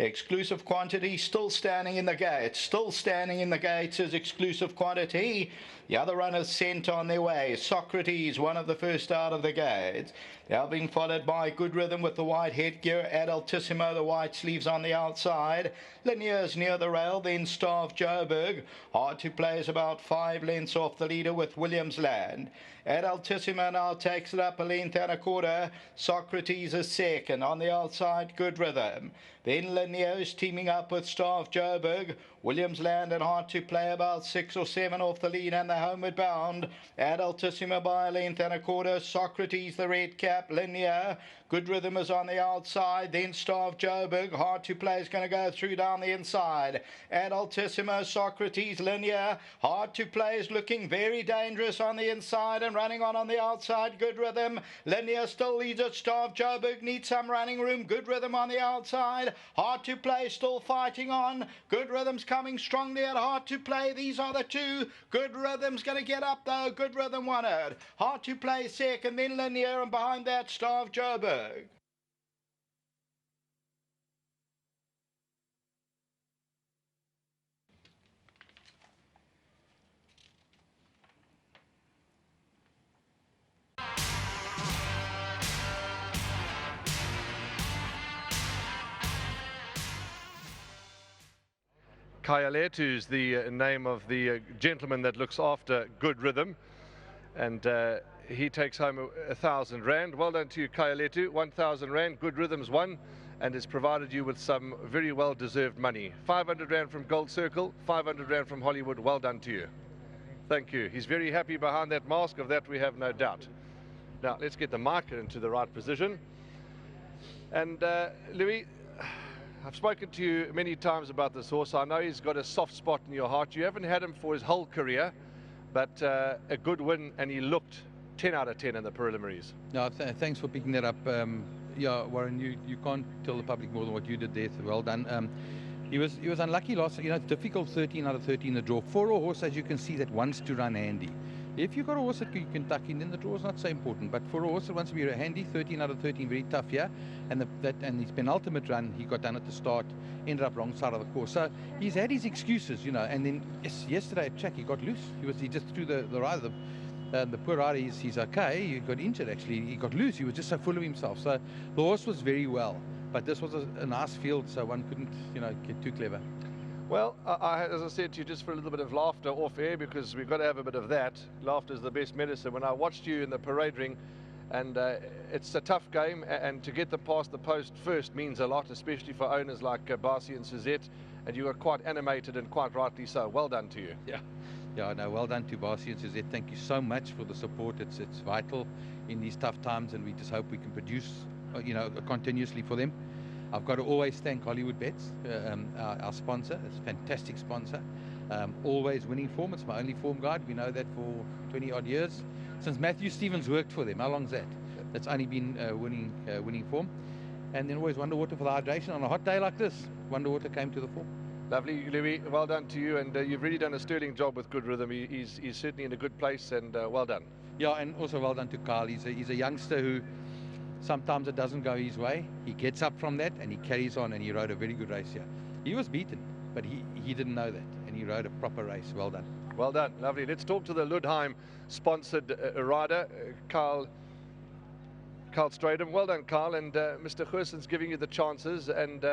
Exclusive Quantity still standing in the gate. Still standing in the gates is Exclusive Quantity. The other runners sent on their way. Socrates, one of the first out of the gates. They are being followed by Good Rhythm with the white headgear. Adaltissimo, the white sleeves on the outside. Lanier's near the rail, then Star of Joburg. Hard to play is about 5 lengths off the leader with Williams Land. Adaltissimo now takes it up a length and a quarter. Socrates is second. On the outside, Good Rhythm. Then Lanier's teaming up with Star of Joburg. Williams Land and Hard to Play about 6 or 7 off the lead, and they're homeward bound. Adaltissimo by a length and a quarter. Socrates, the red cap. Lanier. Good Rhythm is on the outside. Then Star of Joburg. Hard to Play is going to go through down the inside. Adaltissimo, Socrates, Lanier. Hard to Play is looking very dangerous on the inside and running on the outside. Good Rhythm. Lanier still leads it. Star of Joburg needs some running room. Good Rhythm on the outside. Hard to Play still fighting on. Good Rhythm's coming strongly at Hard to Play. These are the two. Good Rhythm's going to get up though. Good Rhythm won it. Hard to Play second, then Lanier, and behind that Star of Joburg. Kayaletu is the name of the gentleman that looks after Good Rhythm, and he takes home 1,000 rand. Well done to you, Kayaletu. 1,000 rand. Good Rhythm's won and has provided you with some very well deserved money. 500 rand from Gold Circle, 500 rand from Hollywood. Well done to you. Thank you. He's very happy behind that mask, of that we have no doubt. Now let's get the marker into the right position. And Louis, I've spoken to you many times about this horse. I know he's got a soft spot in your heart. You haven't had him for his whole career, but a good win, and he looked 10 out of 10 in the preliminaries. No, thanks for picking that up. Yeah, Warren, you can't tell the public more than what you did there. So well done. He was unlucky last. You know, it's difficult. 13 out of 13 the draw for a horse, as you can see, that wants to run handy. If you've got a horse that you can tuck in, then the draw is not so important. But for a horse that wants to be handy, 13 out of 13, very tough here. And his penultimate run, he got done at the start, ended up wrong side of the course. So he's had his excuses, you know. And then yesterday at track, he got loose. He just threw the rider. The poor rider, he's okay. He got injured, actually. He got loose. He was just so full of himself. So the horse was very well. But this was a nice field, so one couldn't, you know, get too clever. Well, as I said to you, just for a little bit of laughter off air, because we've got to have a bit of that. Laughter is the best medicine. When I watched you in the parade ring, and it's a tough game, and to get them past the post first means a lot, especially for owners like Barcy and Suzette, and you were quite animated, and quite rightly so. Well done to you. Yeah, no, well done to Barcy and Suzette. Thank you so much for the support. It's vital in these tough times, and we just hope we can produce, you know, continuously for them. I've got to always thank Hollywoodbets, our sponsor. It's a fantastic sponsor. Always winning form. It's my only form guide. We know that for 20 odd years. Since Matthew Stevens worked for them. How long's that? That's only been winning form. And then always Wonderwater for the hydration. On a hot day like this, Wonderwater came to the fore. Lovely, Louis. Well done to you, and you've really done a sterling job with Good Rhythm. He's certainly in a good place, and well done. Yeah, and also well done to Kyle. He's a youngster who sometimes it doesn't go his way. He gets up from that and he carries on, and he rode a very good race here. He was beaten, but he didn't know that, and he rode a proper race. Well done. Well done. Lovely. Let's talk to the Ludheim sponsored rider, Carl Stradum. Well done, Carl, and Mr. Goosen's giving you the chances, and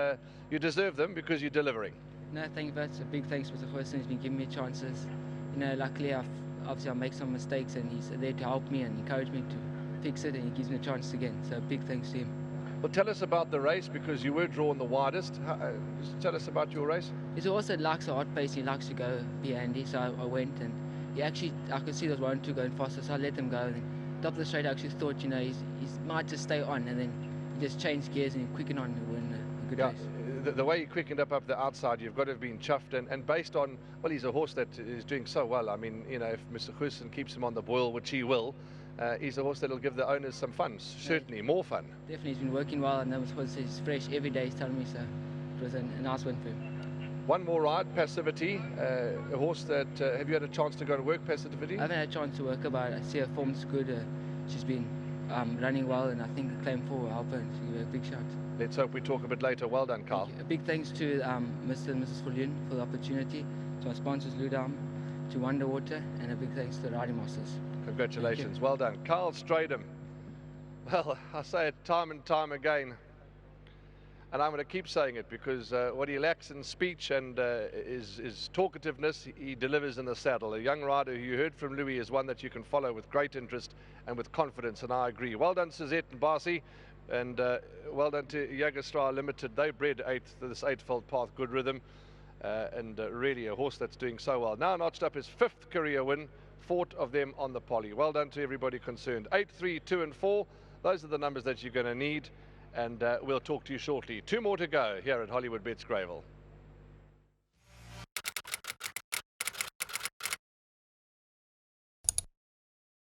you deserve them because you're delivering. No, thank you, Bert. A big thanks to Mr. Goosen. He's been giving me chances. You know, luckily I'll make some mistakes, and he's there to help me and encourage me to fix it, and he gives me a chance again. So big thanks to him. Well, tell us about the race, because you were drawn the widest. Just tell us about your race. He's a horse that likes a hot pace. He likes to go be handy. So I went, and I could see there was 1 2 going faster, so I let him go. And top of the straight, I actually thought, you know, he might just stay on, and then he just changed gears and quicken on and win a good race. The way he quickened up the outside, you've got to have been chuffed, and based on, well, he's a horse that is doing so well. I mean, you know, if Mr. Goosen keeps him on the boil, which he will, he's a horse that will give the owners some fun, certainly more fun. Definitely, he's been working well, and that horse is fresh every day, he's telling me, so it was a nice win for him. One more ride, Passivity, a horse that, have you had a chance to go and work Passivity? I haven't had a chance to work her, but I see her form's good. She's been running well, and I think the claim 4 will help her to give her a big shot. Let's hope we talk a bit later. Well done, Carl. A big thanks to Mr. and Mrs. Fullion for the opportunity, to our sponsors Ludam, to Wonderwater, and a big thanks to the Riding Masters. Congratulations. Well done. Carl Stradham. Well, I say it time and time again, and I'm going to keep saying it, because what he lacks in speech and is talkativeness, he delivers in the saddle. A young rider who you heard from Louis is one that you can follow with great interest and with confidence, and I agree. Well done, Suzette and Barcy, and well done to Jagerstra Limited. They bred this eightfold path Good Rhythm, and really a horse that's doing so well. Now notched up his 5th career win, 4th of them on the poly. Well done to everybody concerned. 8, 3, 2 and 4. Those are the numbers that you're going to need, and we'll talk to you shortly. 2 more to go here at Hollywoodbets Greyville.